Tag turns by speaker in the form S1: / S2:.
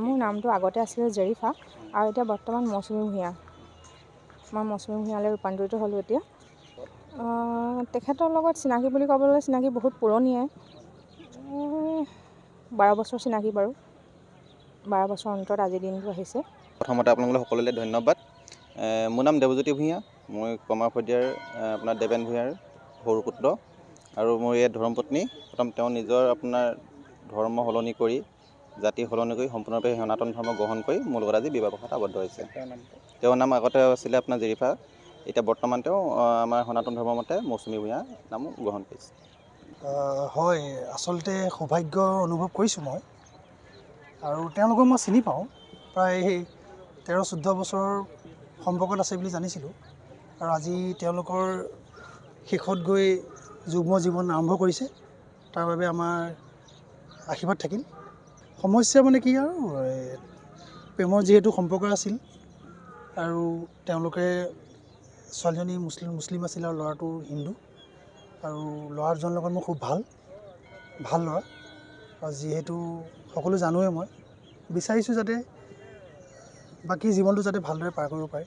S1: মোৰ নামটো আগতে আছিলে জেৰিফা আৰু এতিয়া বৰ্তমান মৌচুমী ভূঞা। মই মৌচুমী ভূঞালৈ ৰূপান্তৰিত হ'লোঁ এতিয়া। তেখেতৰ লগত চিনাকি বুলি ক'বলৈ চিনাকি বহুত পুৰণিয়াই, 12 বছৰ চিনাকি বাৰু। 12 বছৰ অন্তৰত আজিৰ দিনটো আহিছে।
S2: প্ৰথমতে আপোনালোক সকলোলৈ ধন্যবাদ। মোৰ নাম দেৱজ্যোতি ভূঞা। মই কমাৰশদিয়াৰ আপোনাৰ দেৱেন ভূঞাৰ সৰু পুত্ৰ আৰু মোৰ এই ধৰ্মপত্নী। প্ৰথম তেওঁ নিজৰ আপোনাৰ ধৰ্ম সলনি কৰি জাতি সলনি কৰি সম্পূৰ্ণৰূপে সনাতন ধৰ্ম গ্ৰহণ কৰি মোৰ লগত আজি বিবাহ পাশত আবদ্ধ হৈছে। তেওঁৰ নাম আগতে আছিলে আপোনাৰ জেৰিফা, এতিয়া বৰ্তমান তেওঁ আমাৰ সনাতন ধৰ্মৰ মতে মৌচুমী ভূঞা নামো গ্ৰহণ কৰিছে।
S3: হয়, আচলতে সৌভাগ্য অনুভৱ কৰিছোঁ মই, আৰু তেওঁলোকক মই চিনি পাওঁ। প্ৰায় 13-14 বছৰৰ সম্পৰ্কত আছে বুলি জানিছিলোঁ, আৰু আজি তেওঁলোকৰ শেষত গৈ যুগ্ম জীৱন আৰম্ভ কৰিছে। তাৰ বাবে আমাৰ আশীৰ্বাদ থাকিল। সমস্যা মানে কি আৰু প্ৰেমৰ যিহেতু সম্পৰ্ক আছিল, আৰু তেওঁলোকে ছোৱালীজনী মুছলিম আছিল আৰু ল'ৰাটো হিন্দু, আৰু ল'ৰাজনৰ লগত মোৰ খুব ভাল ল'ৰা। আৰু যিহেতু সকলো জানোৱেই মই বিচাৰিছোঁ যাতে বাকী জীৱনটো যাতে ভালদৰে পাৰ কৰিব পাৰে।